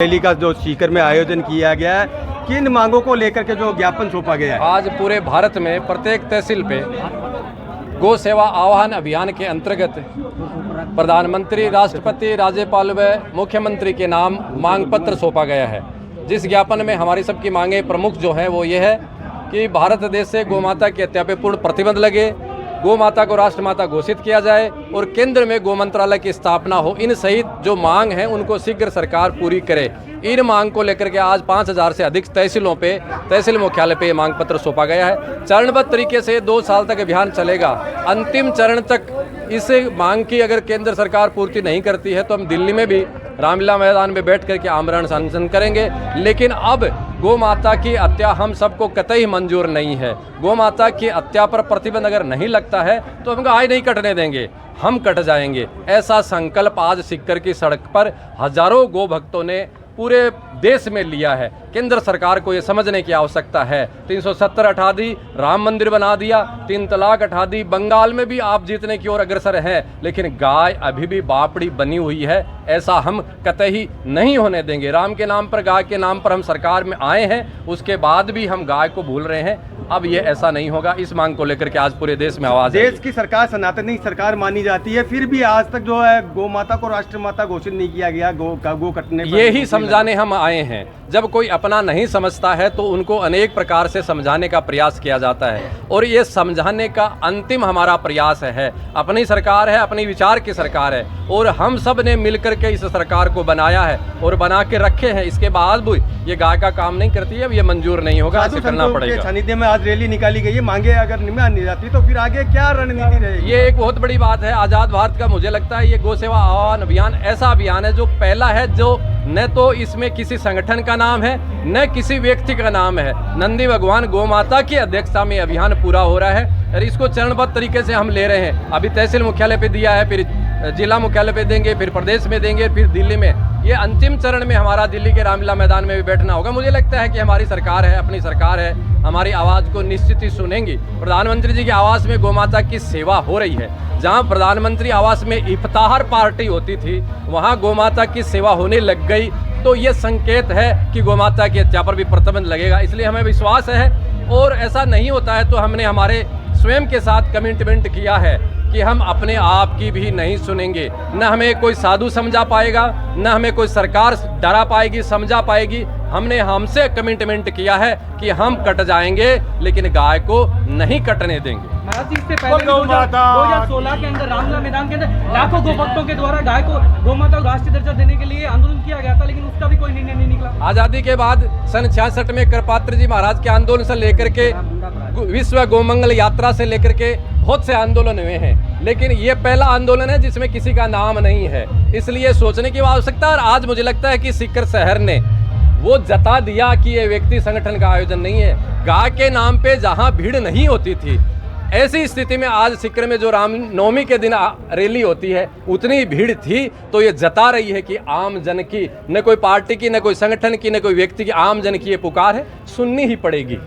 Rally का जो सीकर में आयोजन किया गया है, किन मांगों को लेकर के जो ज्ञापन सौंपा गया है? आज पूरे भारत में प्रत्येक तहसील पे गौ सेवा आह्वान अभियान के अंतर्गत प्रधानमंत्री, राष्ट्रपति, राज्यपाल व मुख्यमंत्री के नाम मांग पत्र सौंपा गया है। जिस ज्ञापन में हमारी सबकी मांगे प्रमुख जो है वो ये है कि भारत देश से गौ माता की हत्या पर पूर्ण प्रतिबंध लगे, गौ माता को राष्ट्रमाता घोषित किया जाए और केंद्र में गौ मंत्रालय की स्थापना हो। इन सहित जो मांग है उनको शीघ्र सरकार पूरी करे। इन मांग को लेकर के आज 5000 से अधिक तहसीलों पे, तहसील मुख्यालय पे मांग पत्र सौंपा गया है। चरणबद्ध तरीके से 2 साल तक अभियान चलेगा। अंतिम चरण तक इस मांग की अगर केंद्र सरकार पूर्ति नहीं करती है तो हम दिल्ली में भी रामलीला मैदान में बैठ करके आमरण अनशन करेंगे। लेकिन अब गौ माता की हत्या हम सबको कतई मंजूर नहीं है। गौ माता की हत्या पर प्रतिबंध अगर नहीं लगता है तो हम गाय नहीं कटने देंगे, हम कट जाएंगे। ऐसा संकल्प आज सीकर की सड़क पर हजारों गौ भक्तों ने पूरे देश में लिया है। केंद्र सरकार को ये समझने की आवश्यकता है। 370 हटा दी, राम मंदिर बना दिया, 3 तलाक हटा दी, बंगाल में भी आप जीतने की ओर अग्रसर हैं, लेकिन गाय अभी भी बापड़ी बनी हुई है। ऐसा हम कतई नहीं होने देंगे। राम के नाम पर, गाय के नाम पर हम सरकार में आए हैं, उसके बाद भी हम गाय को भूल रहे हैं। अब ये ऐसा नहीं होगा। इस मांग को लेकर के आज पूरे देश में आवाज है। देश की सरकार सनातनी सरकार मानी जाती है, फिर भी आज तक जो है गौ माता को राष्ट्रमाता घोषित नहीं किया गया। गौ कटने पर यही समझाने हम आए हैं। जब कोई अपना नहीं समझता है तो उनको अनेक प्रकार से समझाने का प्रयास किया जाता है और ये समझाने का अंतिम हमारा प्रयास है। अपनी सरकार है, अपनी विचार की सरकार है और हम सब ने मिलकर के इस सरकार को बनाया है और बना के रखे हैं। इसके बाद भी ये गाय का काम नहीं करती है, अब ये मंजूर नहीं होगा, ऐसे करना पड़ेगा। सानिध्य में आज रैली निकाली गई है। मांगे अगर नहीं मानी जाती तो फिर आगे क्या रणनीति रहेगी? ये एक बहुत बड़ी बात है। आजाद भारत का मुझे लगता है ये गौ सेवा आह्वान अभियान ऐसा अभियान है जो पहला है, जो न तो इसमें किसी संगठन का नाम है न किसी व्यक्ति का नाम है। नंदी भगवान गौ माता की अध्यक्षता में अभियान पूरा हो रहा है और इसको चरणबद्ध तरीके से हम ले रहे हैं। अभी तहसील मुख्यालय पे दिया है, फिर जिला मुख्यालय पे देंगे, फिर प्रदेश में देंगे, फिर दिल्ली में। ये अंतिम चरण में हमारा दिल्ली के रामलीला मैदान में भी बैठना होगा। मुझे लगता है कि हमारी सरकार है, अपनी सरकार है, हमारी आवाज़ को निश्चित ही सुनेंगी। प्रधानमंत्री जी के आवास में गौ माता की सेवा हो रही है। जहां प्रधानमंत्री आवास में इफ्तार पार्टी होती थी वहां गौ माता की सेवा होने लग गई, तो ये संकेत है कि गौ माता की हत्या पर भी प्रतिबंध लगेगा। इसलिए हमें विश्वास है और ऐसा नहीं होता है तो हमने हमारे स्वयं के साथ कमिटमेंट किया है कि हम अपने आप की भी नहीं सुनेंगे। न हमें कोई साधु समझा पाएगा, न हमें कोई सरकार डरा पाएगी, समझा पाएगी। हमने हमसे कमिटमेंट किया है कि हम कट जाएंगे लेकिन गाय को नहीं कटने देंगे। महाराज जी, इससे पहले 2016 के अंदर रामलीला मैदान के अंदर लाखों गौ भक्तों के द्वारा गाय को, गौ माता को राष्ट्रीय दर्जा देने के लिए आंदोलन किया गया था, लेकिन उसका भी कोई निर्णय नहीं निकला। आज़ादी के बाद सन 66 में करपात्र जी महाराज के आंदोलन से लेकर के विश्व गौमंगल यात्रा से लेकर के बहुत से आंदोलन हुए हैं, लेकिन ये पहला आंदोलन है जिसमें किसी का नाम नहीं है। इसलिए सोचने की आवश्यकता है। और आज मुझे लगता है कि सीकर शहर ने वो जता दिया कि ये व्यक्ति संगठन का आयोजन नहीं है। गाय के नाम पे जहां भीड़ नहीं होती थी, ऐसी स्थिति में आज सीकर में जो रामनवमी के दिन रैली होती है उतनी भीड़ थी, तो ये जता रही है कि आम जन की, न कोई पार्टी की, न कोई संगठन की, न कोई व्यक्ति की, आम जन की ये पुकार है, सुननी ही पड़ेगी।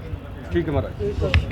ठीक है महाराज।